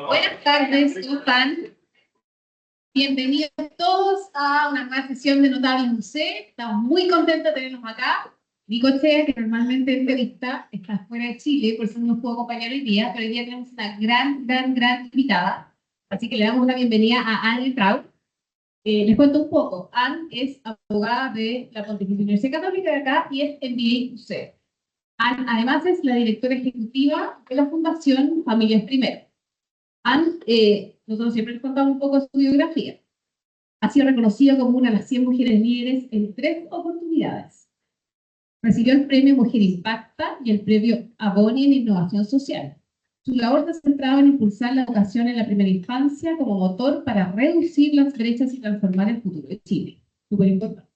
Buenas tardes, ¿cómo están? Bienvenidos todos a una nueva sesión de Notable Museo. Estamos muy contentos de tenerlos acá. Nico Chea, que normalmente entrevista, está fuera de Chile, por eso no nos pudo acompañar hoy día, pero hoy día tenemos una gran invitada. Así que le damos la bienvenida a Anne Traut. Les cuento un poco. Anne es abogada de la Pontificia Universidad Católica de acá y es MBA UC. Anne, además, es la directora ejecutiva de la Fundación Familias Primero. Anne, nosotros siempre les contamos un poco de su biografía. Ha sido reconocida como una de las 100 mujeres líderes en 3 oportunidades. Recibió el premio Mujer Impacta y el premio Aboni en Innovación Social. Su labor se centraba en impulsar la educación en la primera infancia como motor para reducir las brechas y transformar el futuro de Chile. Súper importante.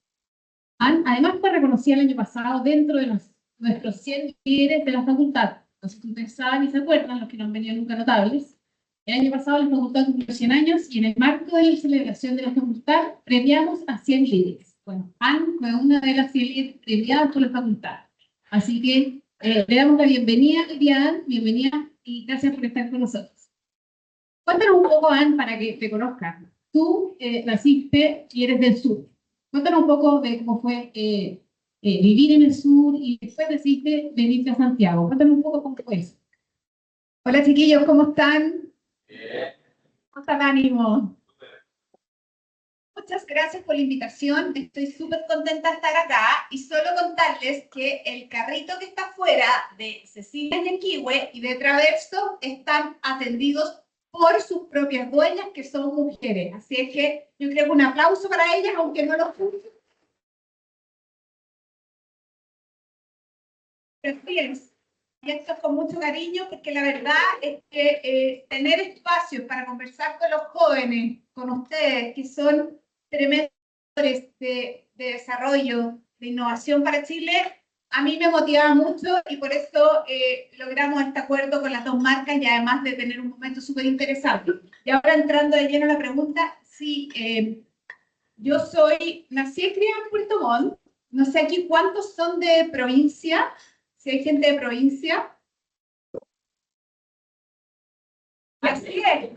Anne, además, fue reconocida el año pasado dentro de nuestros 100 líderes de la facultad. No sé si ustedes saben y se acuerdan, los que no han venido nunca notables. El año pasado la facultad cumplió 100 años y en el marco de la celebración de la facultad premiamos a 100 líderes. Bueno, Anne fue una de las 100 líderes premiadas por la facultad. Así que le damos la bienvenida, Anne, bienvenida y gracias por estar con nosotros. Cuéntanos un poco, Anne, para que te conozcan. Tú naciste y eres del sur. Cuéntanos un poco de cómo fue vivir en el sur y después decidiste venirte a Santiago. Cuéntanos un poco cómo fue eso. Hola, chiquillos, ¿cómo están? ¿Cómo está el ánimo? Muchas gracias por la invitación. Estoy súper contenta de estar acá y solo contarles que el carrito que está afuera de Cecilia Yanquihue y de Traverso están atendidos por sus propias dueñas, que son mujeres. Así es que yo creo que un aplauso para ellas, aunque no lo escuchen. Y esto es con mucho cariño, porque la verdad es que tener espacios para conversar con los jóvenes, con ustedes, que son tremendos de desarrollo, de innovación para Chile, a mí me motivaba mucho y por eso logramos este acuerdo con las 2 marcas y además de tener un momento súper interesante. Y ahora entrando de lleno a la pregunta, sí, yo nací y criada en Puerto Montt. No sé aquí cuántos son de provincia. Si hay gente de provincia. Así es.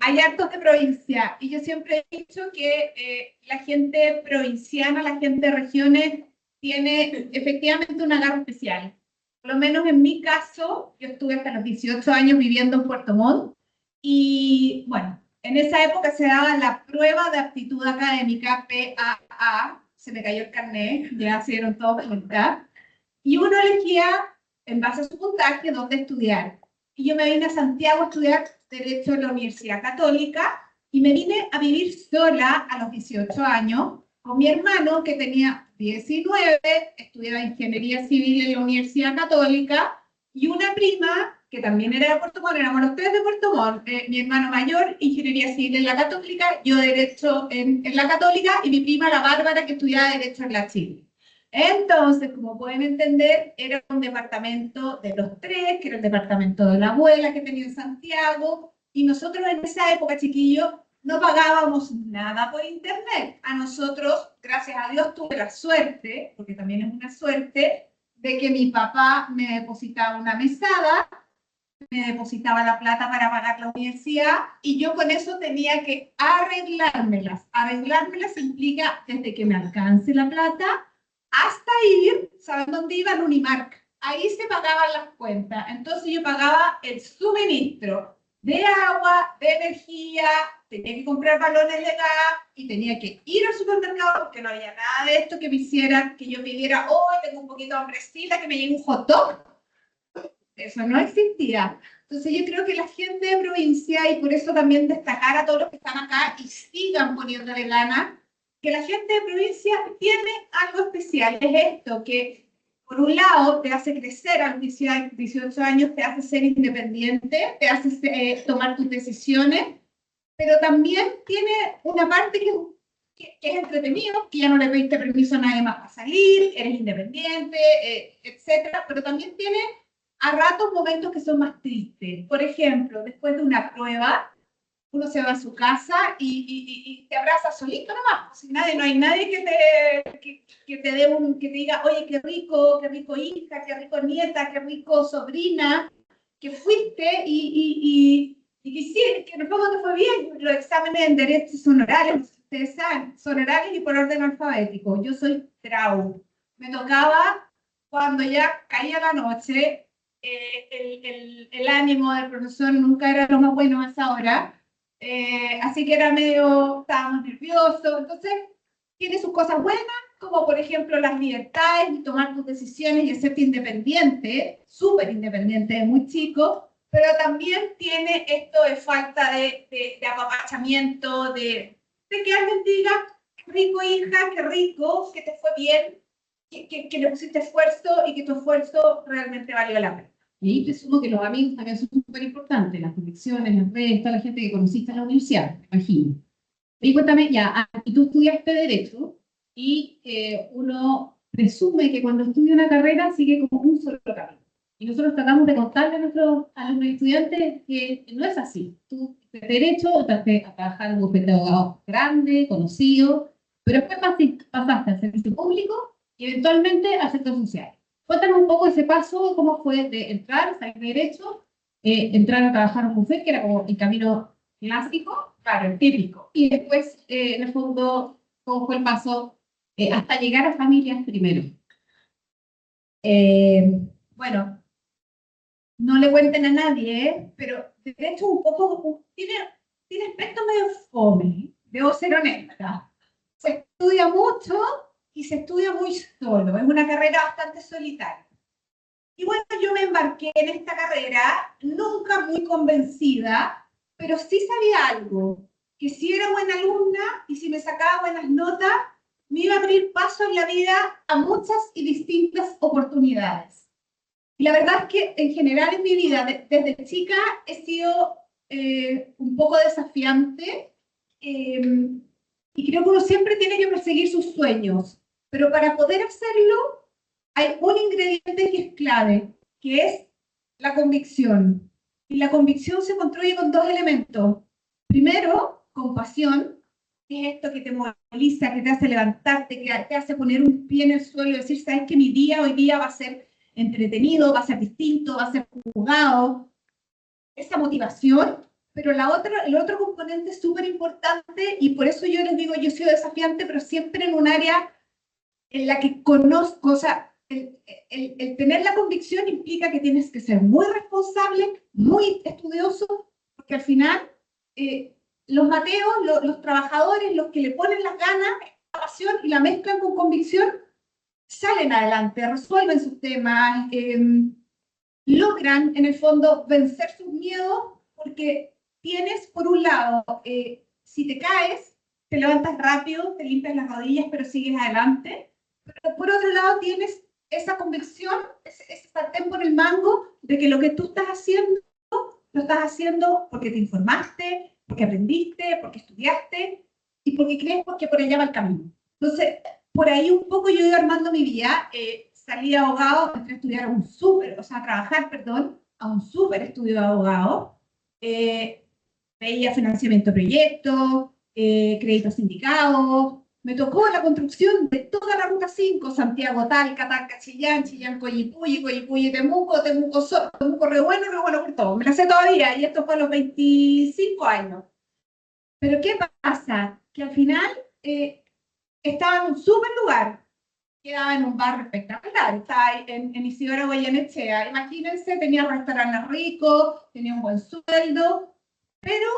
Hay hartos de provincia. Y yo siempre he dicho que la gente provinciana, la gente de regiones, tiene efectivamente un agarre especial. Por lo menos en mi caso, yo estuve hasta los 18 años viviendo en Puerto Montt. Y bueno, en esa época se daba la prueba de aptitud académica, PAA. Se me cayó el carnet, ya se dieron todos cuenta. Y uno elegía, en base a su puntaje, dónde estudiar. Y yo me vine a Santiago a estudiar Derecho en la Universidad Católica y me vine a vivir sola a los 18 años con mi hermano, que tenía 19, estudiaba Ingeniería Civil en la Universidad Católica, y una prima, que también era de Puerto Montt, éramos los 3 de Puerto Montt, mi hermano mayor, Ingeniería Civil en la Católica, yo Derecho en la Católica, y mi prima, la Bárbara, que estudiaba Derecho en la Chile. Entonces, como pueden entender, era un departamento de los 3, que era el departamento de la abuela que tenía en Santiago, y nosotros en esa época, chiquillos, no pagábamos nada por internet. A nosotros, gracias a Dios, tuve la suerte, porque también es una suerte, de que mi papá me depositaba una mesada, me depositaba la plata para pagar la universidad, y yo con eso tenía que arreglármelas. Arreglármelas implica desde que me alcance la plata, hasta ir, ¿saben dónde iba? En Unimark. Ahí se pagaban las cuentas. Entonces yo pagaba el suministro de agua, de energía, tenía que comprar balones de gas y tenía que ir al supermercado porque no había nada de esto que me hiciera, que yo pidiera, oh, tengo un poquito de hambrecita, que me llegue un hot dog. Eso no existía. Entonces yo creo que la gente de provincia, y por eso también destacar a todos los que están acá y sigan poniéndole ganas, que la gente de provincia tiene algo especial. Es esto, que por un lado te hace crecer a los 18 años, te hace ser independiente, te hace tomar tus decisiones, pero también tiene una parte que es entretenido, que ya no le pediste permiso a nadie más para salir, eres independiente, etcétera, pero también tiene a ratos momentos que son más tristes. Por ejemplo, después de una prueba, uno se va a su casa y te abraza solito nomás. Si no hay nadie que te dé que te diga, oye, qué rico hija, qué rico nieta, qué rico sobrina, que fuiste y que sí, que en el fondo te fue bien. Los exámenes en Derecho son orales, ustedes saben, son orales y por orden alfabético. Yo soy trau. Me tocaba, cuando ya caía la noche, el ánimo del profesor nunca era lo más bueno a esa hora. Así que era medio, estábamos nerviosos. Entonces, tiene sus cosas buenas, como por ejemplo las libertades y tomar tus decisiones y hacerte independiente, súper independiente de muy chico, pero también tiene esto de falta de apapachamiento, de que alguien diga, qué rico hija, qué rico, que te fue bien, que le pusiste esfuerzo y que tu esfuerzo realmente valió la pena. Y ahí presumo que los amigos también son súper importantes, las conexiones, las redes, toda la gente que conociste en la universidad, me imagino. Y cuéntame, ya, y tú estudiaste Derecho, y uno presume que cuando estudia una carrera sigue como un solo camino. Y nosotros tratamos de contarle a nuestros alumnos y estudiantes que no es así. Tú de Derecho, entraste a trabajar en un bufete de abogados grande, conocido, pero después pasaste al servicio público y eventualmente al sector social. Cuéntanos un poco ese paso, cómo fue de entrar, salir de Derecho, entrar a trabajar en un bufete, que era como el camino clásico, claro, el típico. Y después, en el fondo, cómo fue el paso hasta llegar a familias primero. Bueno, no le cuenten a nadie, pero de hecho un poco tiene aspectos medio fome, debo ser honesta. Se estudia mucho y se estudia muy solo, es una carrera bastante solitaria. Y bueno, yo me embarqué en esta carrera, nunca muy convencida, pero sí sabía algo, que si era buena alumna y si me sacaba buenas notas, me iba a abrir paso en la vida a muchas y distintas oportunidades. Y la verdad es que en general en mi vida, desde chica, he sido un poco desafiante y creo que uno siempre tiene que perseguir sus sueños, pero para poder hacerlo hay un ingrediente que es clave, que es la convicción. Y la convicción se construye con dos elementos. Primero, compasión, que es esto que te moviliza, que te hace levantarte, que te hace poner un pie en el suelo y decir, sabes que mi día hoy día va a ser entretenido, va a ser distinto, va a ser jugado. Esa motivación, pero el otro componente es súper importante y por eso yo les digo, yo soy desafiante, pero siempre en un área en la que conozco, o sea, el tener la convicción implica que tienes que ser muy responsable, muy estudioso, porque al final los mateos, los trabajadores, los que le ponen las ganas, la pasión y la mezclan con convicción, salen adelante, resuelven sus temas, logran en el fondo vencer sus miedos, porque tienes por un lado, si te caes, te levantas rápido, te limpias las rodillas, pero sigues adelante. Pero por otro lado tienes esa convicción, ese sartén por el mango de que lo que tú estás haciendo, lo estás haciendo porque te informaste, porque aprendiste, porque estudiaste y porque crees que por allá va el camino. Entonces, por ahí un poco yo he ido armando mi vida, salí de abogado, entré a estudiar a un súper, o sea, a trabajar, perdón, a un súper estudio de abogado, veía financiamiento de proyectos, créditos sindicados, me tocó la construcción de toda la Ruta 5, Santiago, Talca, Talca, Chillán, Chillán, Coyipulli, Coyipulli, Temuco, Temuco, Re bueno por todo. Me la sé todavía y esto fue a los 25 años. Pero ¿qué pasa? Que al final estaba en un súper lugar, quedaba en un barrio espectacular, estaba en Isidora Goyenechea. Imagínense, tenía restaurantes ricos, tenía un buen sueldo, pero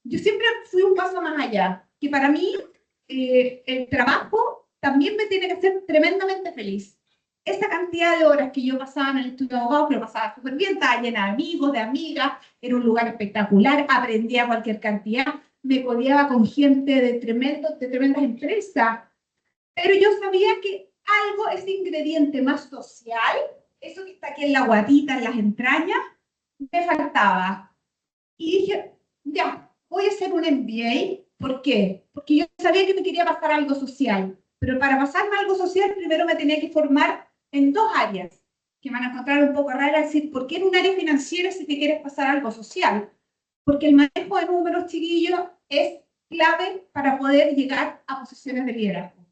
yo siempre fui un paso más allá, que para mí el trabajo también me tiene que hacer tremendamente feliz. Esa cantidad de horas que yo pasaba en el estudio de abogados, lo pasaba súper bien, estaba llena de amigos, de amigas, era un lugar espectacular, aprendía cualquier cantidad, me codeaba con gente de tremendas empresas, pero yo sabía que algo, ese ingrediente más social, eso que está aquí en la guatita, en las entrañas, me faltaba. Y dije, ya, voy a hacer un MBA. ¿Por qué? Porque yo sabía que me quería pasar algo social, pero para pasarme algo social primero me tenía que formar en dos áreas, que van a encontrar un poco rara, decir, ¿por qué en un área financiera si te quieres pasar algo social? Porque el manejo de números, chiquillos, es clave para poder llegar a posiciones de liderazgo.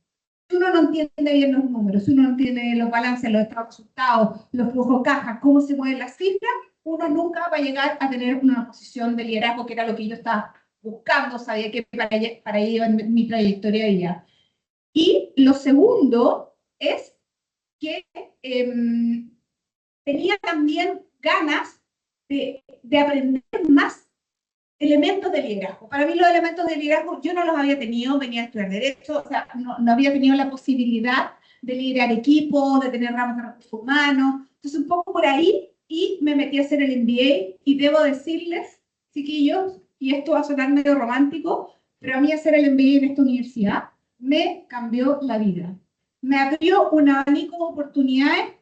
Si uno no entiende bien los números, si uno no entiende los balances, los estados resultados, los flujos caja, cómo se mueven las cifras, uno nunca va a llegar a tener una posición de liderazgo, que era lo que yo estaba buscando, sabía que para ahí iba mi trayectoria de vida. Y lo segundo es que tenía también ganas de aprender más elementos de liderazgo. Para mí los elementos de liderazgo yo no los había tenido, venía a estudiar Derecho, o sea, no había tenido la posibilidad de liderar equipos, de tener ramos de recursos humanos. Entonces un poco por ahí, y me metí a hacer el MBA, y debo decirles, chiquillos, y esto va a sonar medio romántico, pero a mí hacer el MBA en esta universidad me cambió la vida. Me abrió un abanico de oportunidades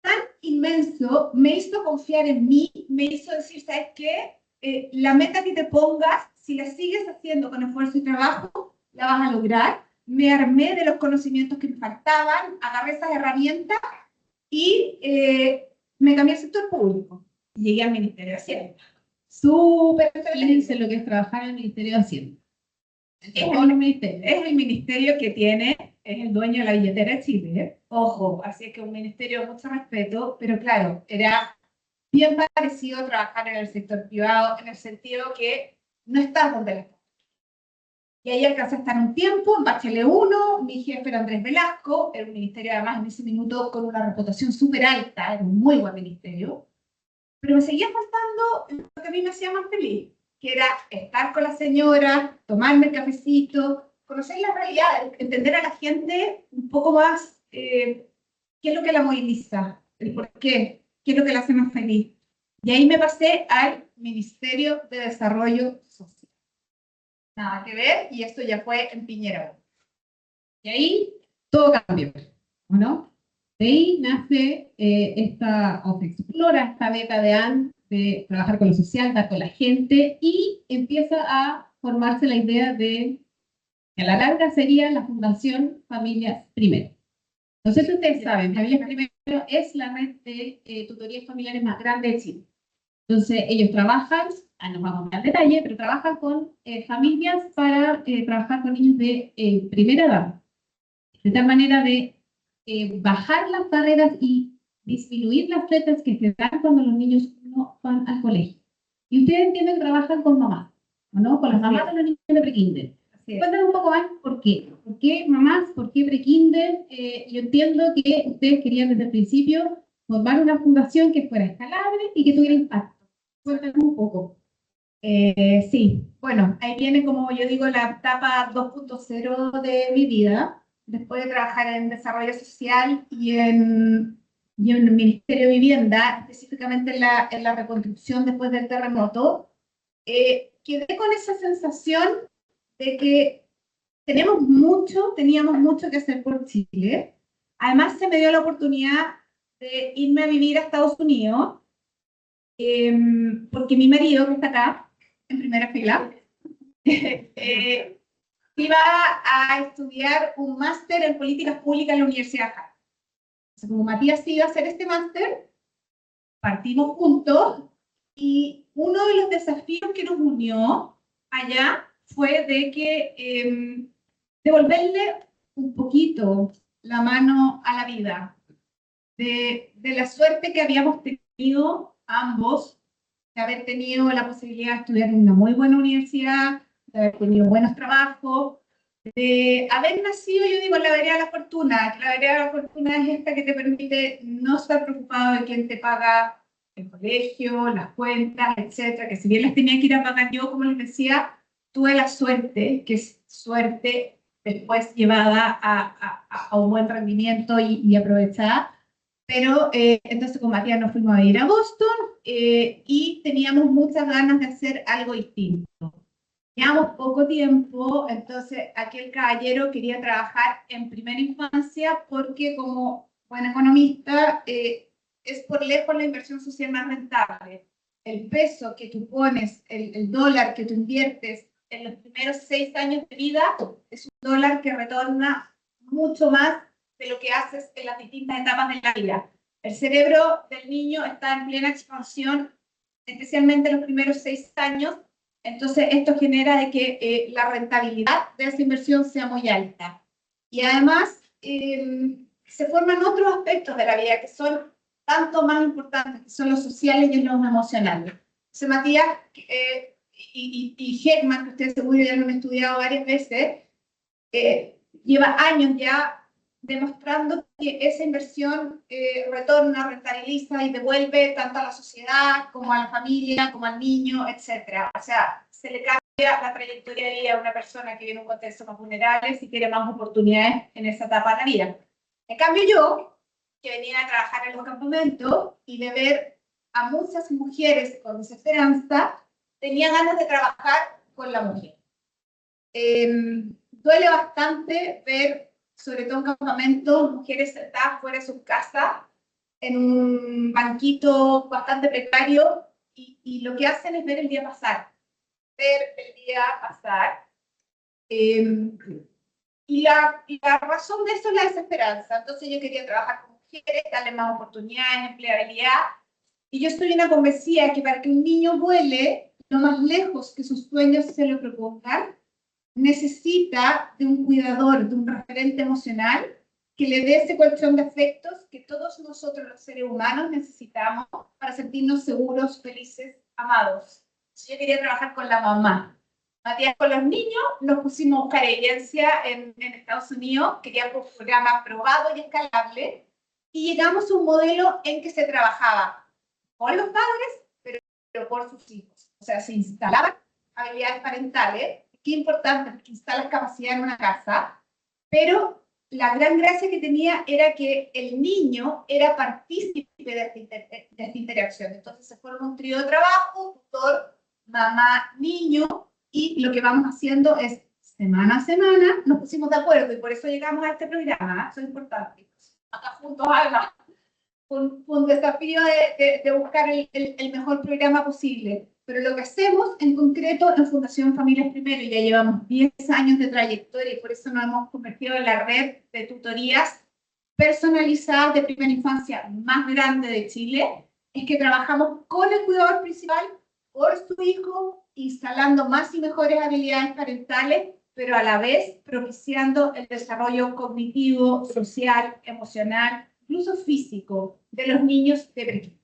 tan inmenso, me hizo confiar en mí, me hizo decir, ¿sabes qué? La meta que te pongas, si la sigues haciendo con esfuerzo y trabajo, la vas a lograr. Me armé de los conocimientos que me faltaban, agarré esas herramientas y me cambié al sector público. Llegué al Ministerio de Hacienda. Súper, fíjense lo que es trabajar en el Ministerio de Hacienda. Es el ministerio que es el dueño de la billetera de Chile. Ojo, así es que un ministerio de mucho respeto, pero claro, era bien parecido a trabajar en el sector privado, en el sentido que no estás donde la estás. Y ahí alcancé a estar un tiempo, en Bachelet 1, mi jefe era Andrés Velasco, era un ministerio además en ese minuto con una reputación súper alta, era un muy buen ministerio, pero me seguía faltando lo que a mí me hacía más feliz, que era estar con la señora, tomarme el cafecito, conocer la realidad, entender a la gente un poco más qué es lo que la moviliza, el por qué es lo que la hace más feliz. Y ahí me pasé al Ministerio de Desarrollo Social. Nada que ver, y esto ya fue en Piñera. Y ahí todo cambió, ¿no? De ahí nace o se explora esta beta de Anne de trabajar con lo social, dar con la gente, y empieza a formarse la idea de que a la larga sería la Fundación Familias Primero. No sé si ustedes saben, Familias Primero es la red de tutorías familiares más grande de Chile. Entonces, ellos trabajan, nos vamos al detalle, pero trabajan con familias para trabajar con niños de primera edad, de tal manera de bajar las barreras y disminuir las brechas que se dan cuando los niños no van al colegio. Y ustedes entienden que trabajan con mamás, ¿no? Con las mamás de los niños de prekinder. Cuéntanos un poco más por qué. ¿Por qué mamás? ¿Por qué prekinder? Yo entiendo que ustedes querían desde el principio formar una fundación que fuera escalable y que tuviera impacto. Cuéntanos un poco. Sí, bueno, ahí viene, como yo digo, la etapa 2.0 de mi vida, después de trabajar en desarrollo social y en el Ministerio de Vivienda, específicamente en la reconstrucción después del terremoto. Quedé con esa sensación de que teníamos mucho que hacer por Chile. Además, se me dio la oportunidad de irme a vivir a Estados Unidos, porque mi marido, que está acá, en primera fila, iba a estudiar un máster en políticas públicas en la Universidad de Harvard. Entonces, como Matías iba a hacer este máster, partimos juntos, y uno de los desafíos que nos unió allá fue de que devolverle un poquito la mano a la vida, de la suerte que habíamos tenido ambos, de haber tenido la posibilidad de estudiar en una muy buena universidad, de haber tenido buenos trabajos, de haber nacido, yo digo, en la vereda de la fortuna, que la vereda de la fortuna es esta que te permite no estar preocupado de quién te paga el colegio, las cuentas, etcétera, que si bien las tenía que ir a pagar yo, como les decía, tuve la suerte, que es suerte después llevada a un buen rendimiento y aprovechada. Pero entonces con Matías nos fuimos a ir a Boston, y teníamos muchas ganas de hacer algo distinto. Teníamos poco tiempo, entonces aquel caballero quería trabajar en primera infancia porque, como buen economista, es por lejos la inversión social más rentable. El peso que tú pones, el dólar que tú inviertes en los primeros 6 años de vida, es un dólar que retorna mucho más de lo que haces en las distintas etapas de la vida. El cerebro del niño está en plena expansión, especialmente en los primeros 6 años, entonces esto genera de que la rentabilidad de esa inversión sea muy alta. Y además se forman otros aspectos de la vida, que son tanto más importantes, que son los sociales y los emocionales. Entonces, Matías y Heckman, que ustedes seguro ya lo han estudiado varias veces, lleva años ya demostrando que esa inversión retorna, rentabiliza y devuelve tanto a la sociedad como a la familia, como al niño, etc. O sea, se le cambia la trayectoria de vida a una persona que viene en un contexto más vulnerable si quiere más oportunidades en esa etapa de la vida. En cambio yo, que venía a trabajar en los campamentos y de ver a muchas mujeres con desesperanza, tenía ganas de trabajar con la mujer. Duele bastante ver, sobre todo en campamentos, mujeres sentadas fuera de sus casas, en un banquito bastante precario, y lo que hacen es ver el día pasar. Ver el día pasar. Y la razón de eso es la desesperanza. Entonces yo quería trabajar con mujeres, darle más oportunidades, empleabilidad. Y yo estoy una convencida que para que un niño vuele lo más lejos que sus sueños se lo propongan, necesita de un cuidador, de un referente emocional que le dé ese colchón de afectos que todos nosotros los seres humanos necesitamos para sentirnos seguros, felices, amados. Yo quería trabajar con la mamá. Matías, con los niños nos pusimos a buscar evidencia en Estados Unidos, queríamos un programa probado y escalable, y llegamos a un modelo en que se trabajaba con los padres, pero por sus hijos. O sea, se instalaban habilidades parentales. Qué importante, porque instalas capacidad en una casa, pero la gran gracia que tenía era que el niño era partícipe de esta interacción. Entonces se forma un trío de trabajo, tutor, mamá, niño, y lo que vamos haciendo es semana a semana nos pusimos de acuerdo, y por eso llegamos a este programa. Eso es importante. Acá juntos, Alma. Un desafío de buscar el mejor programa posible. Pero lo que hacemos en concreto en Fundación Familias Primero, y ya llevamos 10 años de trayectoria, y por eso nos hemos convertido en la red de tutorías personalizadas de primera infancia más grande de Chile, es que trabajamos con el cuidador principal por su hijo, instalando más y mejores habilidades parentales, pero a la vez propiciando el desarrollo cognitivo, social, emocional, incluso físico, de los niños de prekinder.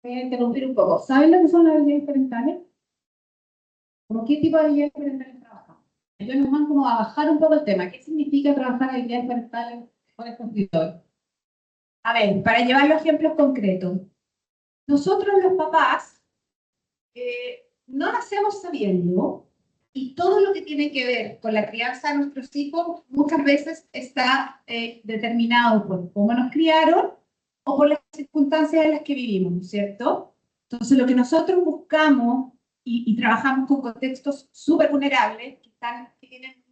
Voy a interrumpir un poco. ¿Saben lo que son las habilidades parentales? ¿Cómo qué tipo de habilidades parentales trabajamos? Ellos nos van como a bajar un poco el tema. ¿Qué significa trabajar habilidades parentales con el computador? A ver, para llevar los ejemplos concretos. Nosotros los papás no nacemos sabiendo, y todo lo que tiene que ver con la crianza de nuestros hijos muchas veces está determinado por cómo nos criaron o por las circunstancias en las que vivimos, ¿cierto? Entonces lo que nosotros buscamos y trabajamos con contextos súper vulnerables, que tienen,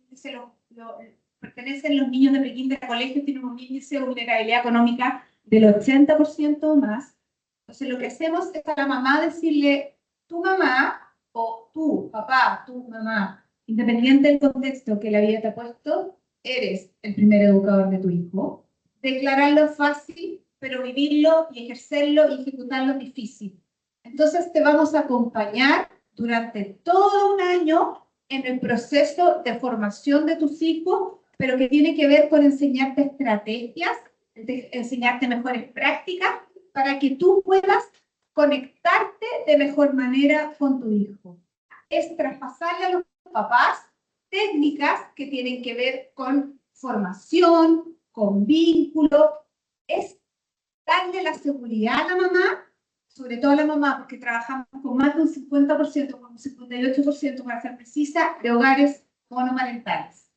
pertenecen los niños de prekinder a colegios, tienen un índice de vulnerabilidad económica del 80% o más. Entonces lo que hacemos es a la mamá decirle, tu mamá o tú, papá, tú, mamá, independiente del contexto que la vida te ha puesto, eres el primer educador de tu hijo. Declararlo es fácil, pero vivirlo y ejercerlo y ejecutarlo es difícil. Entonces te vamos a acompañar durante todo un año en el proceso de formación de tus hijos, pero que tiene que ver con enseñarte estrategias, enseñarte mejores prácticas, para que tú puedas conectarte de mejor manera con tu hijo. Es traspasarle a los papás técnicas que tienen que ver con formación, con vínculo, es darle la seguridad a la mamá, sobre todo a la mamá, porque trabajamos con más de un 50%, con un 58% para ser precisa, de hogares monomarentales.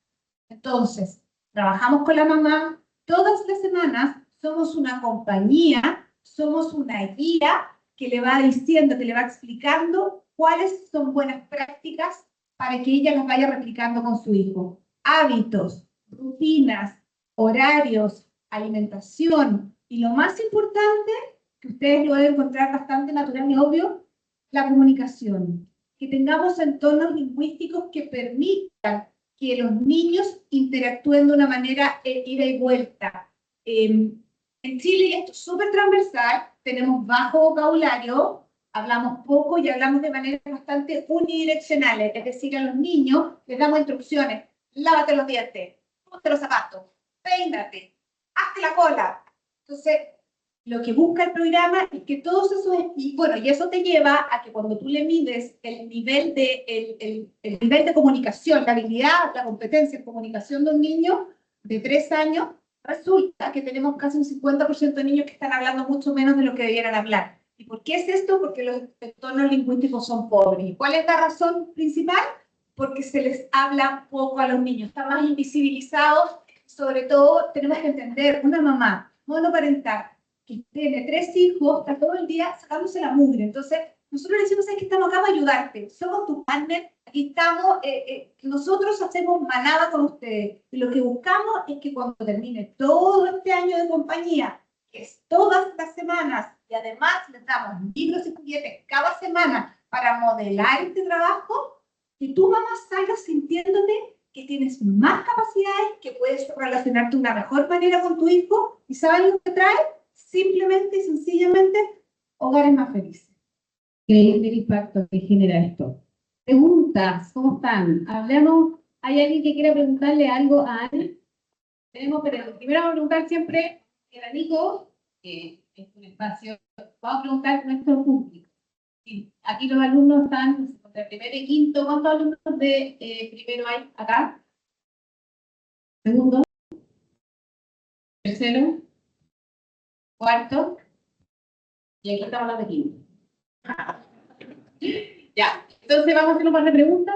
Entonces, trabajamos con la mamá todas las semanas, somos una compañía, somos una guía que le va diciendo, que le va explicando cuáles son buenas prácticas para que ella las vaya replicando con su hijo. Hábitos, rutinas, horarios, alimentación, y lo más importante, que ustedes lo deben encontrar bastante natural y obvio, la comunicación. Que tengamos entornos lingüísticos que permitan que los niños interactúen de una manera ida y vuelta. En Chile, y esto es súper transversal, tenemos bajo vocabulario, hablamos poco y hablamos de manera bastante unidireccionales, es decir, a los niños les damos instrucciones, lávate los dientes, ponte los zapatos, peínate, hazte la cola. Entonces, lo que busca el programa es que todos esos, y bueno, y eso te lleva a que cuando tú le mides el nivel el nivel de comunicación, la habilidad, la competencia en comunicación de un niño de 3 años, resulta que tenemos casi un 50% de niños que están hablando mucho menos de lo que debieran hablar. ¿Y por qué es esto? Porque los entornos lingüísticos son pobres. ¿Y cuál es la razón principal? Porque se les habla poco a los niños, están más invisibilizados. Sobre todo, tenemos que entender, una mamá monoparental que tiene 3 hijos, está todo el día sacándose la mugre. Entonces, nosotros le decimos, ¿sabes que estamos acá para ayudarte? Somos tu partner, aquí estamos, nosotros hacemos manada con ustedes. Y lo que buscamos es que cuando termine todo este año de compañía, que es todas las semanas, y además les damos libros y juguetes cada semana para modelar este trabajo, que tú, mamá, salgas sintiéndote que tienes más capacidades, que puedes relacionarte de una mejor manera con tu hijo, y ¿sabes lo que trae? Simplemente y sencillamente hogares más felices. Increíble el impacto que genera esto. Preguntas, ¿cómo están? Hablamos, ¿hay alguien que quiera preguntarle algo a Ana? Tenemos, pero primero vamos a preguntar siempre el Nico, que es un espacio, vamos a preguntar a nuestro público. Y aquí los alumnos están entre primero y quinto. ¿Cuántos alumnos de primero hay acá? Segundo, tercero, cuarto, y aquí estamos las de quinto. Ya, entonces vamos a hacer un par de preguntas.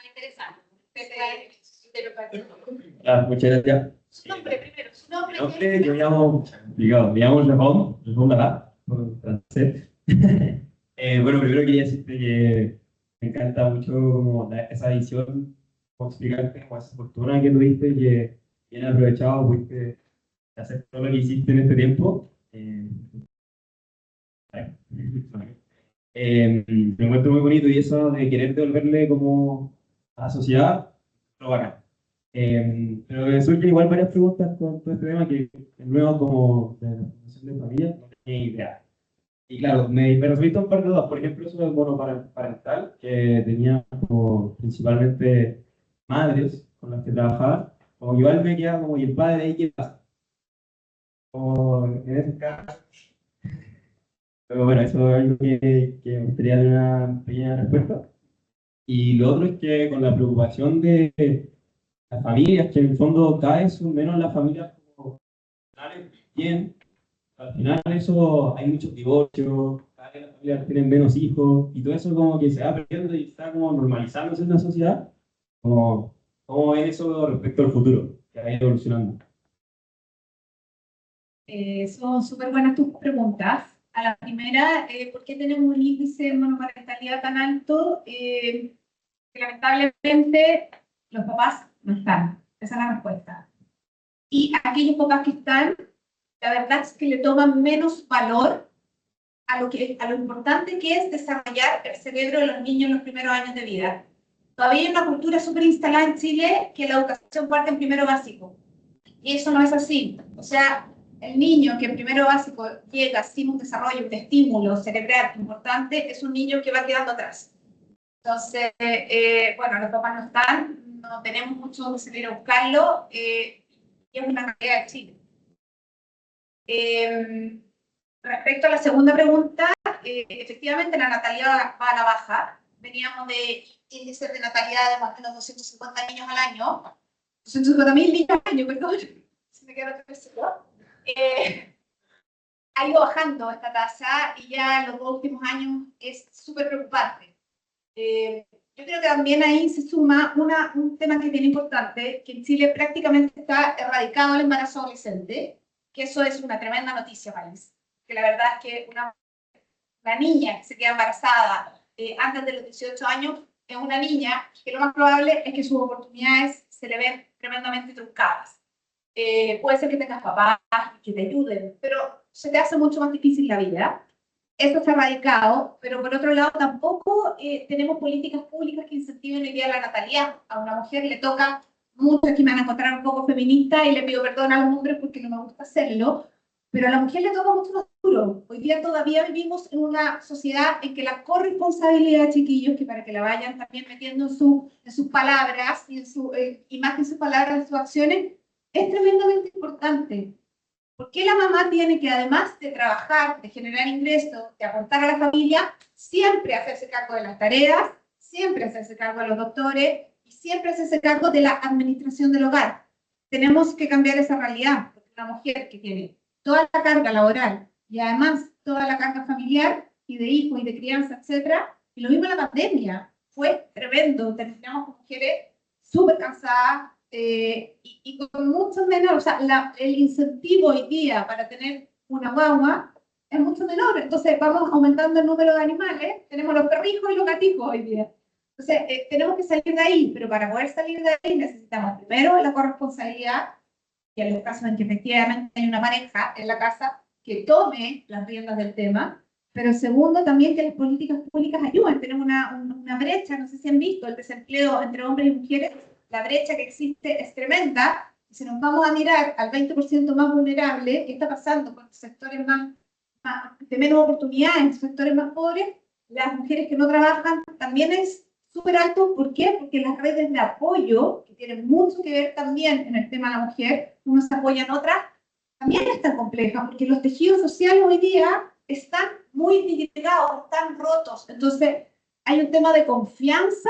Interesante. Muchas gracias. Su nombre primero, su nombre. Mi nombre, me llamo Ramón Lagat, por francés. Bueno, primero quería decirte que me encanta mucho como esa visión, como explicarte como esa fortuna que tuviste, que bien aprovechado, pudiste hacer todo lo que hiciste en este tiempo. Me encuentro muy bonito y eso de querer devolverle como a la sociedad, lo bacán. Pero me surgen igual varias preguntas con todo este tema que, de nuevo, como de la formación de familia, no tenía idea. Y claro, me resulta un par de dudas. Por ejemplo, eso del bono parental, que tenía como principalmente madres con las que trabajaba, como que igual me queda como, ¿y el padre ahí qué pasa? Como en ese caso. Pero bueno, eso es algo que me gustaría dar una pequeña respuesta. Y lo otro es que con la preocupación de las familias, que en el fondo cada vez son menos las familias como bien, al final eso hay muchos divorcios, cada vez las familias tienen menos hijos, y todo eso como que se va perdiendo y está como normalizándose en la sociedad. ¿Cómo ven eso respecto al futuro, que va evolucionando? Son súper buenas tus preguntas. A la primera, ¿por qué tenemos un índice de monoparentalidad tan alto? Que lamentablemente los papás no están. Esa es la respuesta. Y aquellos papás que están, la verdad es que le toman menos valor a lo importante que es desarrollar el cerebro de los niños en los primeros años de vida. Todavía hay una cultura súper instalada en Chile que la educación parte en primero básico. Y eso no es así. O sea, el niño que en primero básico llega sin un desarrollo, un estímulo cerebral importante, es un niño que va quedando atrás. Entonces, bueno, los papás no están, no tenemos mucho donde salir a buscarlo, y es una realidad de Chile. Respecto a la segunda pregunta, efectivamente la natalidad va a la baja. Veníamos de índices de natalidad de más o menos 250 niños al año, 250.000 niños al año, perdón, si me queda otro ha ido bajando esta tasa y ya en los 2 últimos años es súper preocupante. Yo creo que también ahí se suma un tema que es bien importante, que en Chile prácticamente está erradicado el embarazo adolescente, que eso es una tremenda noticia para país. Que la verdad es que una niña que se queda embarazada antes de los 18 años es una niña que lo más probable es que sus oportunidades se le ven tremendamente truncadas. Puede ser que tengas papás que te ayuden, pero se te hace mucho más difícil la vida. Esto está radicado, pero por otro lado tampoco tenemos políticas públicas que incentiven el día de la natalidad. A una mujer le toca mucho, aquí me van a encontrar un poco feminista y le pido perdón a los hombres porque no me gusta hacerlo, pero a la mujer le toca mucho más duro. Hoy día todavía vivimos en una sociedad en que la corresponsabilidad, chiquillos, que para que la vayan también metiendo en sus palabras, y más que en sus palabras, en sus acciones, es tremendamente importante. ¿Por qué la mamá tiene que, además de trabajar, de generar ingresos, de aportar a la familia, siempre hacerse cargo de las tareas, siempre hacerse cargo de los doctores y siempre hacerse cargo de la administración del hogar? Tenemos que cambiar esa realidad, porque una mujer que tiene toda la carga laboral y además toda la carga familiar y de hijos y de crianza, etcétera, y lo mismo en la pandemia, fue tremendo. Terminamos con mujeres súper cansadas, y con mucho menor, o sea, el incentivo hoy día para tener una guagua es mucho menor. Entonces vamos aumentando el número de animales, tenemos los perrijos y los gatijos hoy día. Entonces tenemos que salir de ahí, pero para poder salir de ahí necesitamos primero la corresponsabilidad, y en los casos en que efectivamente hay una pareja en la casa que tome las riendas del tema, pero segundo también que las políticas públicas ayuden. Tenemos una brecha, no sé si han visto el desempleo entre hombres y mujeres, la brecha que existe es tremenda. Y si nos vamos a mirar al 20% más vulnerable, ¿qué está pasando con los sectores de menos oportunidades, sectores más pobres? Las mujeres que no trabajan también es súper alto. ¿Por qué? Porque las redes de apoyo, que tienen mucho que ver también en el tema de la mujer, unos apoyan otras, también están complejas, porque los tejidos sociales hoy día están muy digregados, están rotos. Entonces, hay un tema de confianza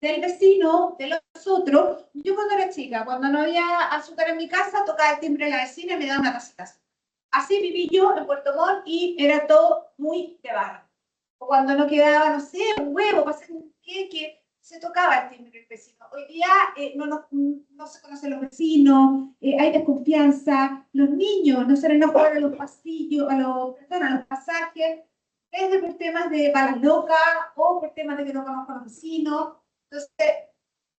del vecino, de los otros. Yo cuando era chica, cuando no había azúcar en mi casa, tocaba el timbre de la vecina y me daba una tacita. Así viví yo en Puerto Montt y era todo muy de barra. O cuando no quedaba, no sé, un huevo, pasar un queque, se tocaba el timbre del vecino. Hoy día no se conocen los vecinos, hay desconfianza, los niños no salen a jugar a los pasillos, a los pasajes, desde por temas de balas locas o por temas de que no conozco a los vecinos. Entonces,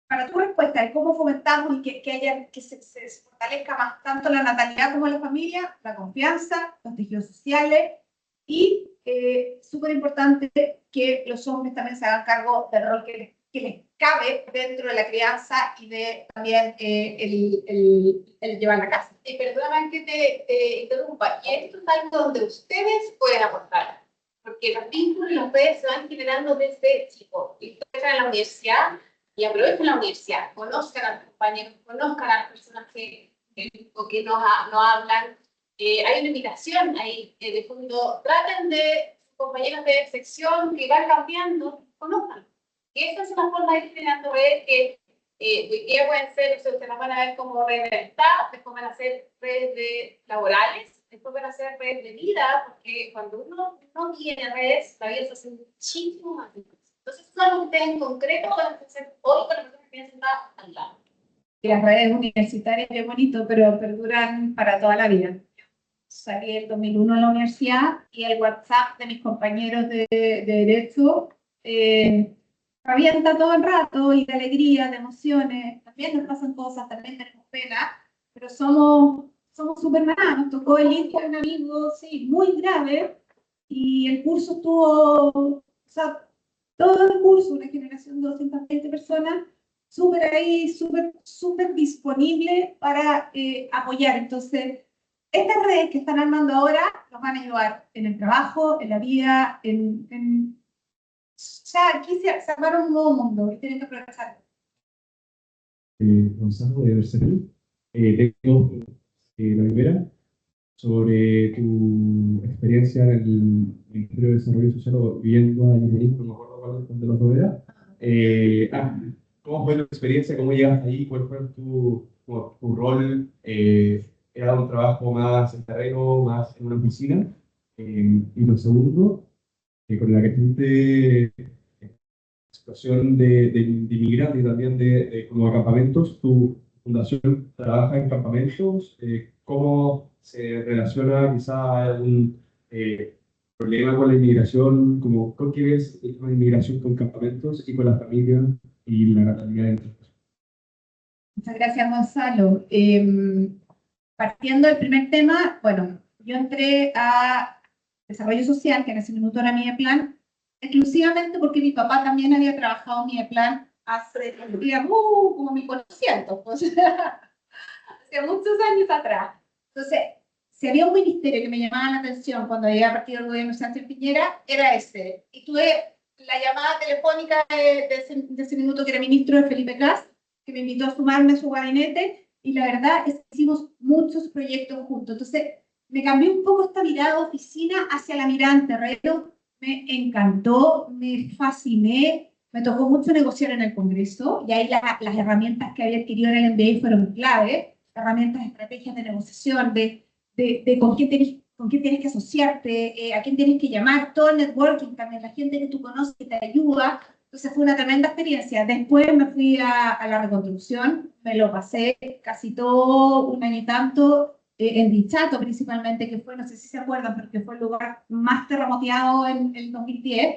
para tu respuesta de cómo fomentamos y que se fortalezca más tanto la natalidad como la familia, la confianza, los tejidos sociales y, súper importante, que los hombres también se hagan cargo del rol que les cabe dentro de la crianza y de también el llevar la casa. Y perdóname que te interrumpa, y esto es algo donde ustedes pueden aportar, porque los vínculos y las redes se van generando desde chicos. Y ustedes están en la universidad y aprovechen la universidad, conozcan a los compañeros, conozcan a las personas que no hablan. Hay una invitación ahí, de fondo, traten de sus compañeros de sección que van cambiando, conozcan. Que esa es una forma de ir generando redes que hoy día pueden ser, o sea, ustedes van a ver como redes de Estado, después van a ser redes laborales, después van a ser redes de vida, porque cuando uno no tiene redes, la vida se hace muchísimo más difícil. Entonces, eso es algo que ustedes en concreto pueden hacer hoy con las personas que tienen sentada al lado. Y las redes universitarias, qué bonito, pero perduran para toda la vida. Salí en 2001 a la universidad y el WhatsApp de mis compañeros de Derecho revienta todo el rato, y de alegría, de emociones. También nos pasan cosas, también tenemos pena, pero somos súper manadas. Nos tocó el hijo de un amigo, sí, muy grave, y el curso estuvo, o sea, todo el curso, una generación de 220 personas, súper ahí, súper disponible para apoyar. Entonces, estas redes que están armando ahora nos van a ayudar en el trabajo, en la vida, ya aquí se armaron un nuevo mundo y tienen que aprovechar. Gonzalo de Berseril. Tengo la primera sobre tu experiencia en el Ministerio de Desarrollo Social o viviendo allí en no me acuerdo cuál de los dos era. ¿Cómo fue tu experiencia? ¿Cómo llegaste ahí? ¿Cuál fue tu rol? ¿Era un trabajo más en terreno, más en una oficina? Y lo segundo, con la creciente situación de inmigrantes y también de como acampamentos, tu fundación trabaja en campamentos, ¿cómo se relaciona quizá algún problema con la inmigración, como con qué ves la inmigración con campamentos y con la familia y la natalidad de nuestras personas? Muchas gracias, Gonzalo. Partiendo del primer tema, bueno, yo entré a Desarrollo Social, que en ese minuto era Mideplan, exclusivamente porque mi papá también había trabajado en Mideplan hace, digamos, como 1400, o sea, hace muchos años atrás. Entonces, si había un ministerio que me llamaba la atención cuando había partido el gobierno de Sánchez Piñera, era ese. Y tuve la llamada telefónica de ese minuto, que era ministro de Felipe Cas, que me invitó a sumarme a su gabinete, y la verdad es que hicimos muchos proyectos juntos. Entonces, me cambió un poco esta mirada de oficina hacia la mirada en terreno. Me encantó, me fasciné, me tocó mucho negociar en el Congreso y ahí las herramientas que había adquirido en el MBA fueron clave, herramientas, estrategias de negociación, de con quién tienes que asociarte, a quién tienes que llamar, todo el networking también, la gente que tú conoces que te ayuda. Entonces fue una tremenda experiencia. Después me fui a la reconstrucción, me lo pasé casi todo un año y tanto en Dichato principalmente, que fue, no sé si se acuerdan, porque fue el lugar más terremoteado en el 2010.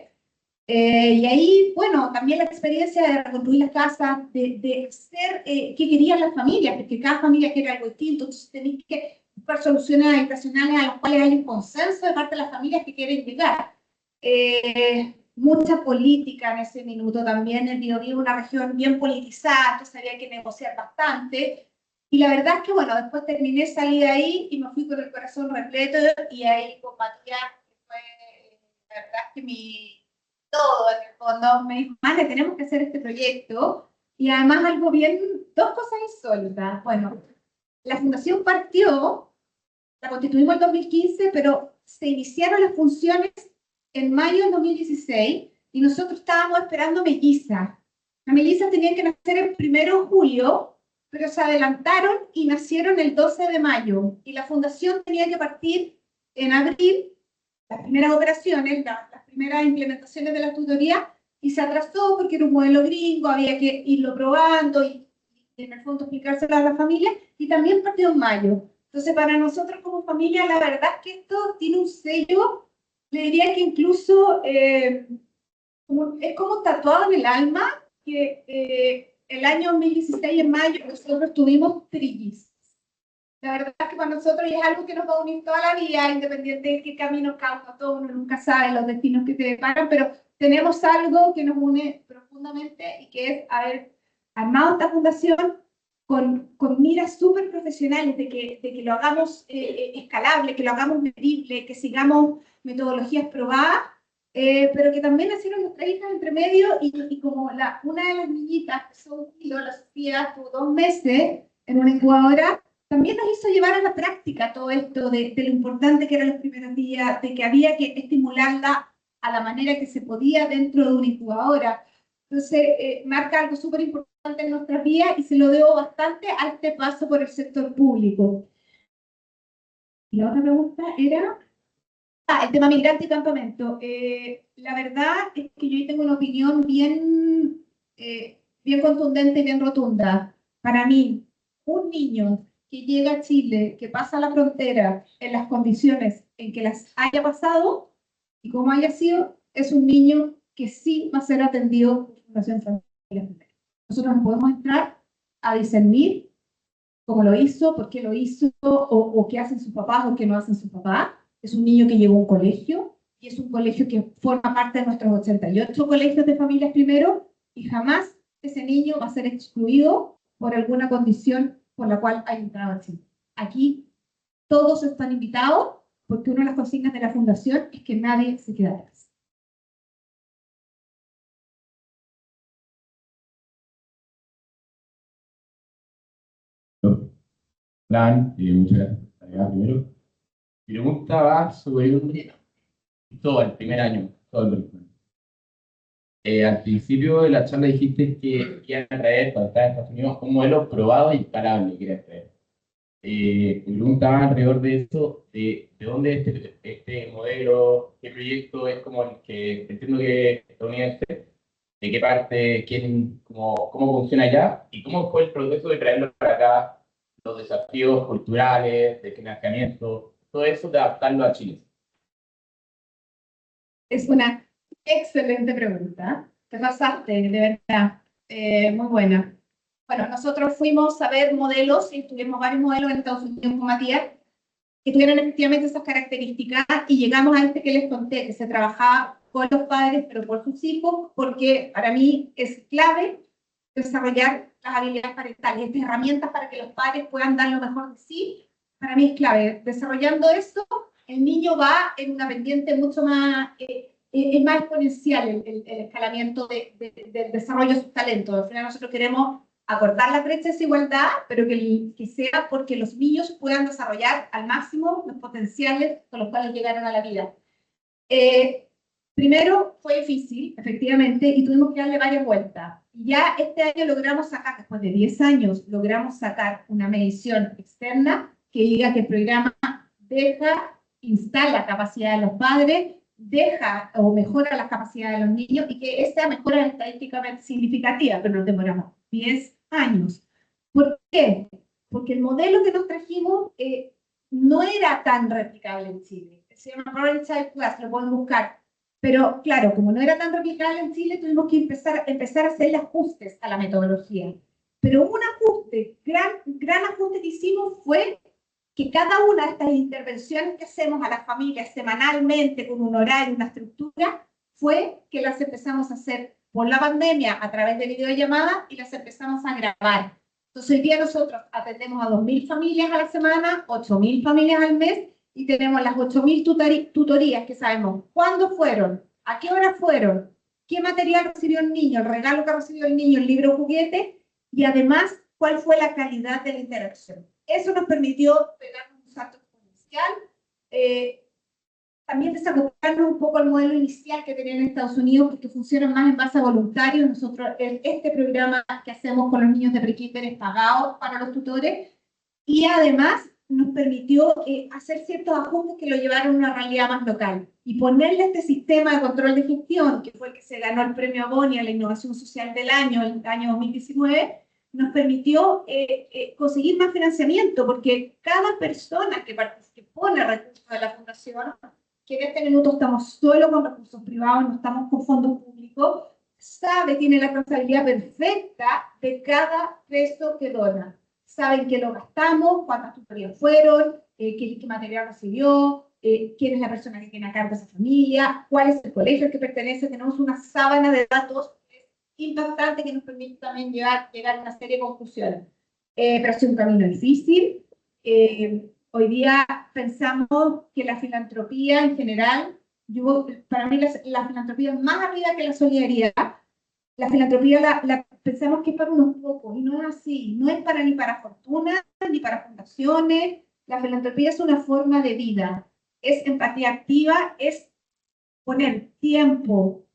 Y ahí, bueno, también la experiencia de reconstruir las casas, de hacer qué querían las familias, porque cada familia quiere algo distinto, entonces tenéis que buscar soluciones habitacionales a las cuales hay un consenso de parte de las familias que quieren llegar. Mucha política en ese minuto también, el Biobío una región bien politizada, entonces había que negociar bastante. Y la verdad es que, bueno, después terminé, salí de ahí y me fui con el corazón repleto y ahí con Matías, que fue, la verdad es que todo en el fondo, me dijo, Mane, tenemos que hacer este proyecto. Y además algo bien, dos cosas insólitas. Bueno, la fundación partió, la constituimos en 2015, pero se iniciaron las funciones en mayo del 2016 y nosotros estábamos esperando mellizas. Las mellizas tenían que nacer el 1 de julio, pero se adelantaron y nacieron el 12 de mayo. Y la fundación tenía que partir en abril, las primeras operaciones, las primeras implementaciones de la tutoría, y se atrasó porque era un modelo gringo, había que irlo probando y en el fondo explicárselo a la familia, y también partió en mayo. Entonces, para nosotros como familia, la verdad es que esto tiene un sello, le diría que incluso es como tatuado en el alma, que el año 2016, en mayo, nosotros tuvimos trillizos. La verdad es que para nosotros es algo que nos va a unir toda la vida, independiente de qué camino causa todo, uno nunca sabe los destinos que te deparan, pero tenemos algo que nos une profundamente y que es haber armado esta fundación con miras súper profesionales de que lo hagamos escalable, que lo hagamos medible, que sigamos metodologías probadas, pero que también nacieron nuestras hijas entre medio y como una de las niñitas, que son la Sofía, estuvo 2 meses en una incubadora, también nos hizo llevar a la práctica todo esto de lo importante que eran los primeros días, de que había que estimularla a la manera que se podía dentro de una incubadora. Entonces, marca algo súper importante en nuestras vidas y se lo debo bastante a este paso por el sector público. Y la otra pregunta era... el tema migrante y campamento. La verdad es que yo tengo una opinión bien, bien contundente y bien rotunda. Para mí, un niño que llega a Chile, que pasa la frontera en las condiciones en que las haya pasado y como haya sido, es un niño que sí va a ser atendido por Fundación Familia. Nosotros no podemos entrar a discernir cómo lo hizo, por qué lo hizo, o qué hacen sus papás o qué no hacen sus papás. Es un niño que llegó a un colegio, y es un colegio que forma parte de nuestros 88 colegios de familias primero, y jamás ese niño va a ser excluido por alguna condición por la cual ha entrado a Chile. Aquí todos están invitados, porque una de las consignas de la Fundación es que nadie se quede atrás. Plan, muchas gracias. Primero, mi pregunta va sobre todo el primer año, todo el currículum. Al principio de la charla dijiste que iban a traer, cuando estaba en Estados Unidos, un modelo probado y imparable que querían traer. Mi pregunta va alrededor de eso, de dónde este modelo, qué proyecto es como el que entiendo que es estadounidense, de qué parte, cómo funciona allá y cómo fue el proceso de traerlo para acá, los desafíos culturales, de financiamiento, todo eso de adaptarlo a Chile. Es una excelente pregunta. Te pasaste, de verdad. Muy buena. Bueno, nosotros fuimos a ver modelos y tuvimos varios modelos en Estados Unidos con Matías que tuvieron efectivamente esas características y llegamos a este que les conté, que se trabajaba con los padres, pero por sus hijos, porque para mí es clave desarrollar las habilidades parentales, estas herramientas para que los padres puedan dar lo mejor de sí. Para mí es clave. Desarrollando eso, el niño va en una pendiente mucho más, es más exponencial el escalamiento del desarrollo de sus talentos. Al final nosotros queremos acortar la brecha de desigualdad, pero que sea porque los niños puedan desarrollar al máximo los potenciales con los cuales llegaron a la vida. Primero fue difícil, efectivamente, y tuvimos que darle varias vueltas. Ya este año logramos sacar, después de 10 años, logramos sacar una medición externa que diga que el programa instala capacidad de los padres, deja o mejora las capacidades de los niños y que esta mejora es estadísticamente significativa, pero nos demoramos 10 años. ¿Por qué? Porque el modelo que nos trajimos no era tan replicable en Chile. Se llama Parent Child Class, lo pueden buscar. Pero claro, como no era tan replicable en Chile, tuvimos que empezar a hacerle ajustes a la metodología. Pero un ajuste, gran ajuste que hicimos fue que cada una de estas intervenciones que hacemos a las familias semanalmente, con un horario, una estructura, fue que las empezamos a hacer por la pandemia a través de videollamadas y las empezamos a grabar. Entonces hoy día nosotros atendemos a 2.000 familias a la semana, 8.000 familias al mes, y tenemos las 8.000 tutorías que sabemos cuándo fueron, a qué hora fueron, qué material recibió el niño, el regalo que recibió el niño, el libro juguete, y además cuál fue la calidad de la interacción. Eso nos permitió pegar un salto exponencial, también desacoplarnos un poco al modelo inicial que tenían en Estados Unidos, porque funciona más en base a voluntarios. Nosotros, este programa que hacemos con los niños de pre-kinder es pagado para los tutores, y además nos permitió hacer ciertos ajustes que lo llevaron a una realidad más local y ponerle este sistema de control de gestión, que fue el que se ganó el premio Boni a la innovación social del año, el año 2019, nos permitió conseguir más financiamiento, porque cada persona que pone recursos de la fundación, que en este minuto estamos solo con recursos privados, no estamos con fondos públicos, tiene la trazabilidad perfecta de cada peso que dona. Saben qué lo gastamos, cuántas tutorías fueron, qué material recibió, quién es la persona que tiene a cargo esa familia, cuál es el colegio al que pertenece. Tenemos una sábana de datos impactante que nos permite también llegar a una serie de conclusiones. Pero ha sido un camino difícil. Hoy día pensamos que la filantropía en general, para mí la filantropía es más arriba que la solidaridad. La filantropía la pensamos que es para unos pocos, y no es así. No es ni para fortunas, ni para fundaciones. La filantropía es una forma de vida. Es empatía activa, es poner tiempo,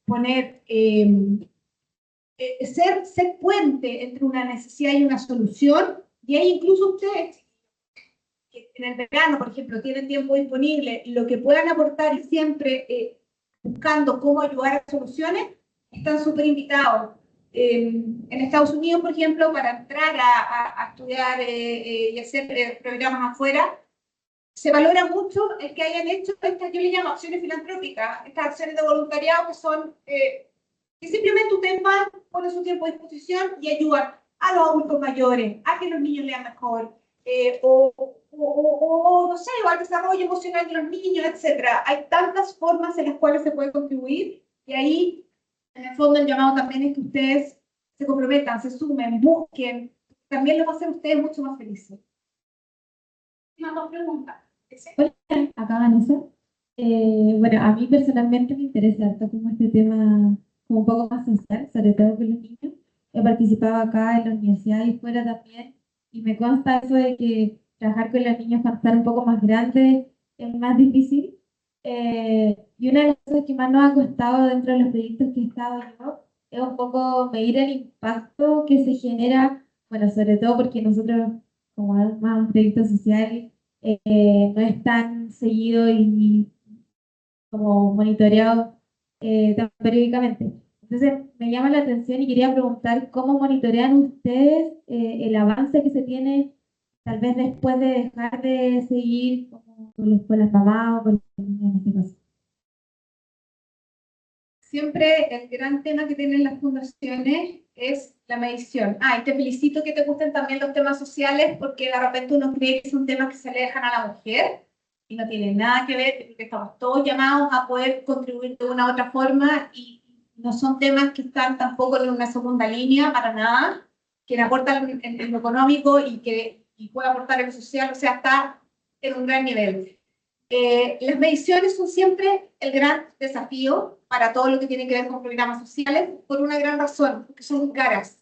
ser puente entre una necesidad y una solución. Y ahí incluso ustedes, que en el verano, por ejemplo, tienen tiempo disponible, lo que puedan aportar y siempre buscando cómo ayudar a soluciones, están súper invitados. En Estados Unidos, por ejemplo, para entrar a estudiar y hacer programas afuera, se valora mucho el que hayan hecho estas, yo le llamo acciones filantrópicas, estas acciones de voluntariado que son, que simplemente ustedes van, ponen su tiempo a disposición y ayudan a los adultos mayores, a que los niños lean mejor, no sé, o al desarrollo emocional de los niños, etc. Hay tantas formas en las cuales se puede contribuir, y ahí, en el fondo, el llamado también es que ustedes se comprometan, se sumen, busquen. También lo va a hacer ustedes mucho más felices. Una más preguntas. Hola, acá Vanessa. Bueno, a mí personalmente me interesa harto como este tema como un poco más social, sobre todo con los niños. He participado acá en la universidad y fuera también, y me consta eso de que trabajar con los niños cuando están un poco más grandes es más difícil. Y una de las cosas que más nos ha costado dentro de los proyectos que he estado yo es un poco medir el impacto que se genera, bueno, sobre todo porque nosotros, como es más un proyecto social, no es tan seguido y como monitoreado tan periódicamente. Entonces, me llama la atención y quería preguntar cómo monitorean ustedes el avance que se tiene, tal vez después de dejar de seguir como con las mamás o con los niños en este caso. Siempre el gran tema que tienen las fundaciones es la medición. Y te felicito que te gusten también los temas sociales, porque de repente uno cree que son temas que se le dejan a la mujer y no tienen nada que ver, porque estamos todos llamados a poder contribuir de una u otra forma, y no son temas que están tampoco en una segunda línea para nada. Quien aporta en lo económico y puede aportar en lo social, o sea, está en un gran nivel. Las mediciones son siempre el gran desafío para todo lo que tiene que ver con programas sociales, por una gran razón, porque son caras.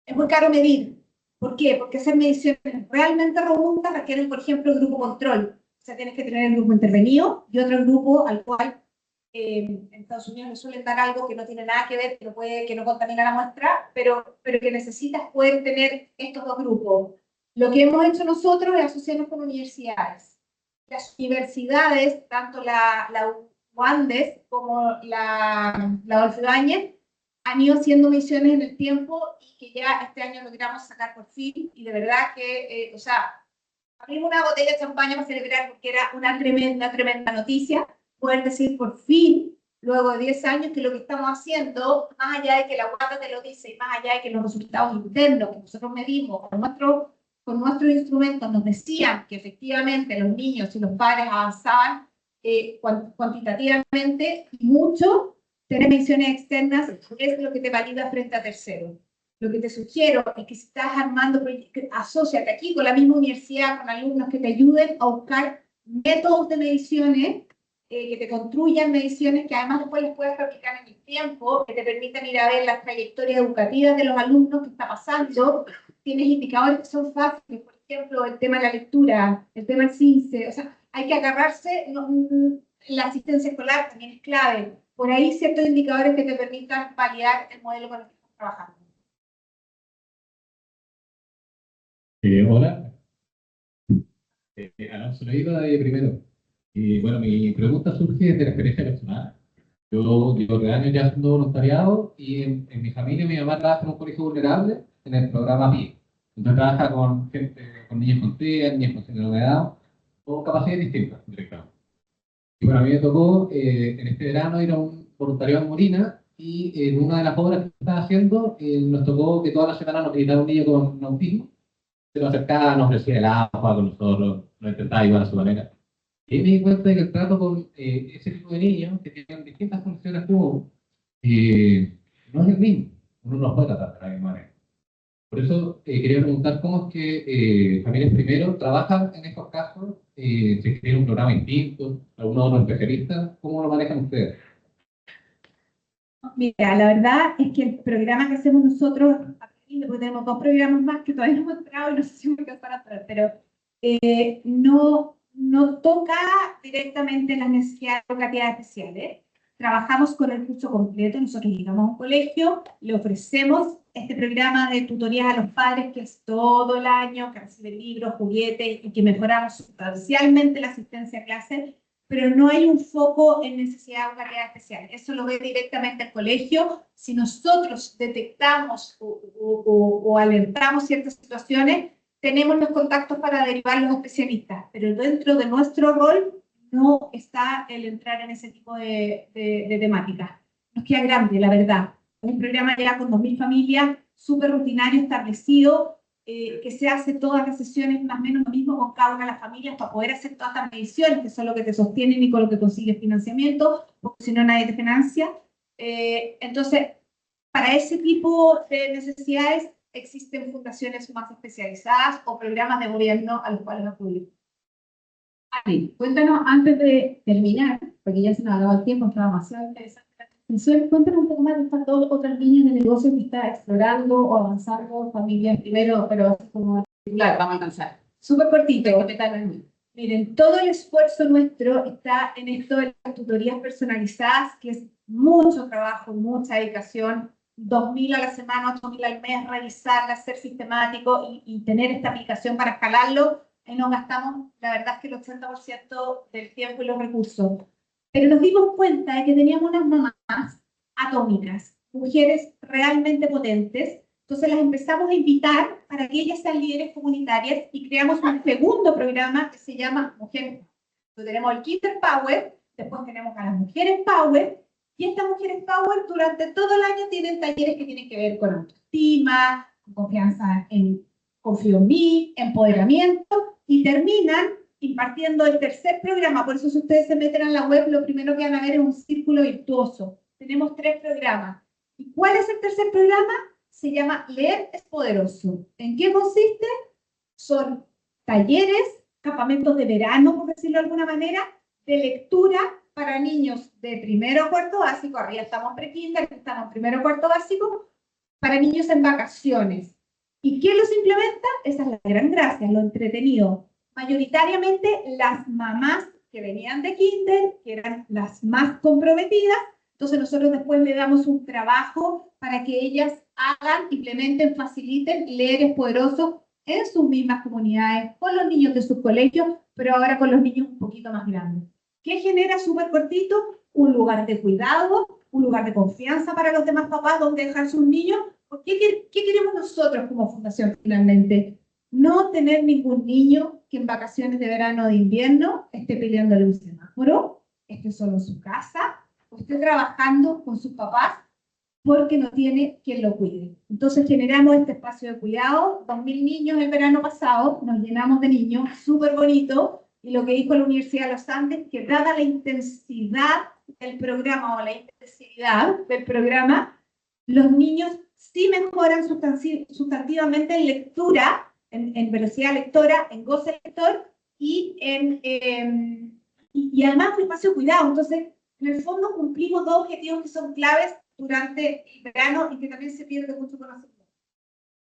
Es muy caro medir. ¿Por qué? Porque hacer mediciones realmente robustas requieren, por ejemplo, grupo control. O sea, tienes que tener el grupo intervenido y otro grupo al cual en Estados Unidos le suelen dar algo que no tiene nada que ver, que no contamina la muestra, pero que necesitas poder tener estos dos grupos. Lo que hemos hecho nosotros es asociarnos con universidades. Las universidades, tanto la UANDES como la Adolfo Ibáñez, han ido haciendo misiones en el tiempo y que ya este año logramos sacar por fin, y de verdad que, o sea, abrimos una botella de champaña para celebrar porque era una tremenda noticia, poder decir por fin, luego de 10 años, que lo que estamos haciendo, más allá de que la UANDES te lo dice y más allá de que los resultados internos que nosotros medimos con nuestros instrumentos nos decían que efectivamente los niños y los padres avanzaban cuantitativamente mucho, tener mediciones externas es lo que te valida frente a terceros. Lo que te sugiero es que si estás armando proyectos, asóciate aquí con la misma universidad, con alumnos que te ayuden a buscar métodos de mediciones, que te construyan mediciones que además después les puedes replicar en el tiempo, que te permitan ir a ver las trayectorias educativas de los alumnos, qué está pasando. Tienes indicadores que son fáciles, por ejemplo, el tema de la lectura, el tema del CINCE, o sea, hay que agarrarse, la asistencia escolar también es clave. Por ahí ciertos indicadores que te permitan validar el modelo con el que estás trabajando. Hola, Alonso Leiva de primero. Y bueno, mi pregunta surge de la experiencia personal. Yo llevo 3 años ya haciendo voluntariado y en mi familia mi mamá trabaja en un colegio vulnerable en el programa PIE. Entonces trabaja con gente, con niños con TEA, niños con síndrome de Down, o capacidades distintas directamente. Y bueno, a mí me tocó en este verano ir a un voluntariado en Molina y en una de las obras que estaba haciendo nos tocó que toda la semana nos visitaba un niño con autismo. Se nos acercaba, nos ofrecía el agua con nosotros, nos intentaba ayudar a su manera. Y me di cuenta de que el trato con ese tipo de niños que tienen distintas funciones como no es el mismo. Uno no los puede tratar de la misma manera. Por eso quería preguntar cómo es que Familias Primero trabajan en estos casos, si tienen un programa distinto, algunos otros especialistas, ¿cómo lo manejan ustedes? Mira, la verdad es que el programa que hacemos nosotros, porque tenemos 2 programas más que todavía no hemos entrado y no sé si me alcanzan a entrar, pero no toca directamente las necesidades educativas especiales. Trabajamos con el curso completo, nosotros llegamos a un colegio, le ofrecemos este programa de tutorías a los padres, que es todo el año, que reciben libros, juguetes, y que mejoramos sustancialmente la asistencia a clase, pero no hay un foco en necesidad educativa especial. Eso lo ve directamente el colegio. Si nosotros detectamos o alertamos ciertas situaciones, tenemos los contactos para derivar los especialistas, pero dentro de nuestro rol no está el entrar en ese tipo de temáticas. Nos queda grande, la verdad. Un programa ya con 2.000 familias, súper rutinario, establecido, que se hace todas las sesiones más o menos lo mismo con cada una de las familias para poder hacer todas las mediciones, que son lo que te sostienen y con lo que consigues financiamiento, porque si no nadie te financia. Entonces, para ese tipo de necesidades existen fundaciones más especializadas o programas de gobierno a los cuales acudir. Ari, cuéntanos antes de terminar, porque ya se nos ha acabado el tiempo, está demasiado interesante. Cuéntanos un poco más de estas 2 otras líneas de negocio que está explorando o avanzando Familias Primero, pero así como Claro, vamos a alcanzar. Súper cortito. Miren, todo el esfuerzo nuestro está en esto de las tutorías personalizadas, que es mucho trabajo, mucha dedicación, 2.000 a la semana, 8.000 al mes, revisarlas, ser sistemático y tener esta aplicación para escalarlo. Ahí nos gastamos, la verdad es que el 80% del tiempo y los recursos. Pero nos dimos cuenta de que teníamos unas mamás atómicas, mujeres realmente potentes. Entonces las empezamos a invitar para que ellas sean líderes comunitarias y creamos un segundo programa que se llama Mujeres. Entonces tenemos el Kinder Power, después tenemos a las Mujeres Power, y estas Mujeres Power durante todo el año tienen talleres que tienen que ver con autoestima, con confianza en confío en mí, empoderamiento, y terminan impartiendo el tercer programa. Por eso si ustedes se meten en la web, lo primero que van a ver es un círculo virtuoso. Tenemos 3 programas. ¿Y cuál es el tercer programa? Se llama Leer es Poderoso. ¿En qué consiste? Son talleres, campamentos de verano, por decirlo de alguna manera, de lectura para niños de primero o cuarto básico, arriba estamos en pre-kinder, estamos en primero o cuarto básico, para niños en vacaciones. ¿Y quién los implementa? Esa es la gran gracia, lo entretenido. Mayoritariamente las mamás que venían de kinder, que eran las más comprometidas, entonces nosotros después le damos un trabajo para que ellas hagan, implementen, faciliten Leer es Poderoso en sus mismas comunidades, con los niños de sus colegios, pero ahora con los niños un poquito más grandes. ¿Qué genera súper cortito? Un lugar de cuidado, un lugar de confianza para los demás papás donde dejar sus niños. ¿Qué queremos nosotros como fundación finalmente? No tener ningún niño que en vacaciones de verano o de invierno esté peleándole un semáforo, esté solo en su casa, o esté trabajando con sus papás porque no tiene quien lo cuide. Entonces generamos este espacio de cuidado, 2.000 niños el verano pasado, nos llenamos de niños, súper bonito, y lo que dijo la Universidad de los Andes, que dada la intensidad del programa o la intensidad del programa, los niños sí mejoran sustantivamente en lectura, en velocidad lectora, en goce lector, y además un espacio de cuidado. Entonces, en el fondo cumplimos dos objetivos que son claves durante el verano y que también se pierde mucho conocimiento.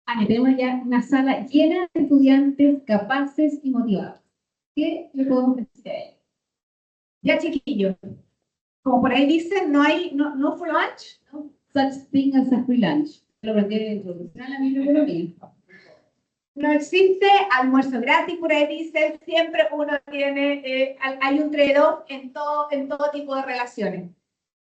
Ana, tenemos ya una sala llena de estudiantes capaces y motivados. ¿Qué le podemos decir a ellos? Ya, chiquillos, como por ahí dicen, no full lunch, No such thing as a free lunch. Lo aprendí en la introducción a la microeconomía. no existe almuerzo gratis, por ahí dicen, siempre uno tiene, hay un trade-off en todo tipo de relaciones.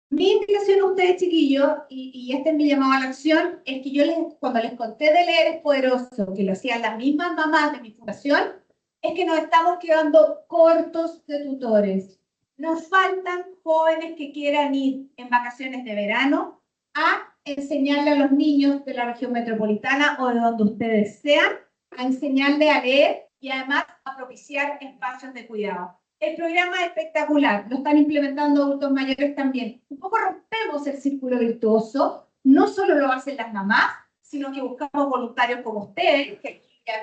Mi invitación a ustedes, chiquillos, y este es mi llamado a la acción, es que cuando les conté de Leer es Poderoso, que lo hacían las mismas mamás de mi fundación, es que nos estamos quedando cortos de tutores. Nos faltan jóvenes que quieran ir en vacaciones de verano a enseñarle a los niños de la región metropolitana o de donde ustedes sean, a enseñarle a leer y además a propiciar espacios de cuidado. El programa es espectacular, lo están implementando adultos mayores también. Un poco rompemos el círculo virtuoso, no solo lo hacen las mamás, sino que buscamos voluntarios como ustedes, que aquí ya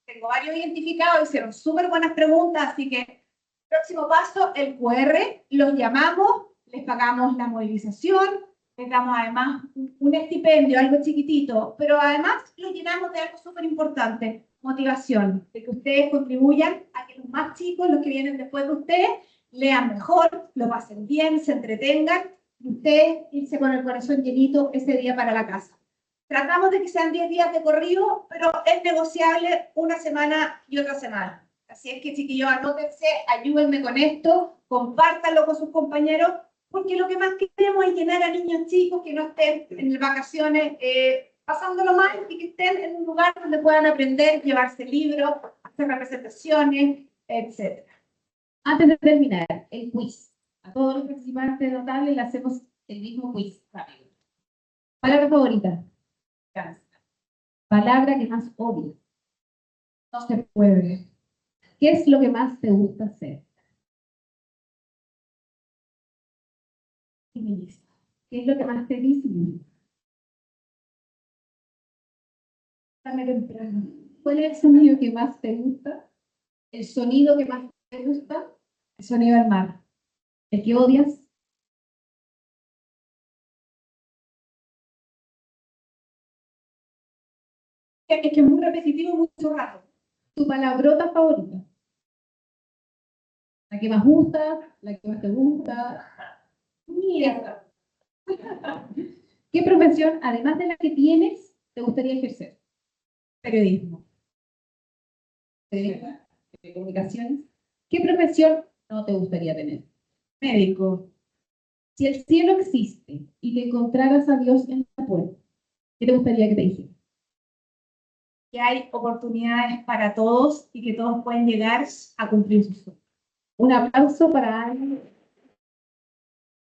tengo varios identificados, hicieron súper buenas preguntas, así que próximo paso, el QR, los llamamos, les pagamos la movilización, les damos además un estipendio, algo chiquitito, pero además los llenamos de algo súper importante, motivación, de que ustedes contribuyan a que los más chicos, los que vienen después de ustedes, lean mejor, lo pasen bien, se entretengan, y ustedes irse con el corazón llenito ese día para la casa. Tratamos de que sean 10 días de corrido, pero es negociable una semana y otra semana. Así es que, chiquillos, anótense, ayúdenme con esto, compártanlo con sus compañeros, porque lo que más queremos es llenar a niños chicos que no estén en vacaciones pasándolo mal y que estén en un lugar donde puedan aprender, llevarse libros, hacer representaciones, etc. Antes de terminar, el quiz. A todos los participantes notables le hacemos el mismo quiz rápido. Palabra favorita. Cansa. Palabra que más odias. No se puede. ¿Qué es lo que más te gusta hacer? ¿Qué es lo que más te disgusta? Dame temprano. ¿Cuál es el sonido que más te gusta? ¿El sonido que más te gusta? El sonido del mar. ¿El que odias? Es que es muy repetitivo mucho rato. ¿Tu palabrota favorita? ¿La que más gusta? ¿La que más te gusta? Mira. ¿Qué profesión, además de la que tienes, te gustaría ejercer? Periodismo. ¿De comunicaciones? ¿Qué profesión no te gustaría tener? Médico. Si el cielo existe y te encontraras a Dios en la puerta, ¿qué te gustaría que te dijera? Que hay oportunidades para todos y que todos pueden llegar a cumplir sus sueños. Un aplauso para Ana.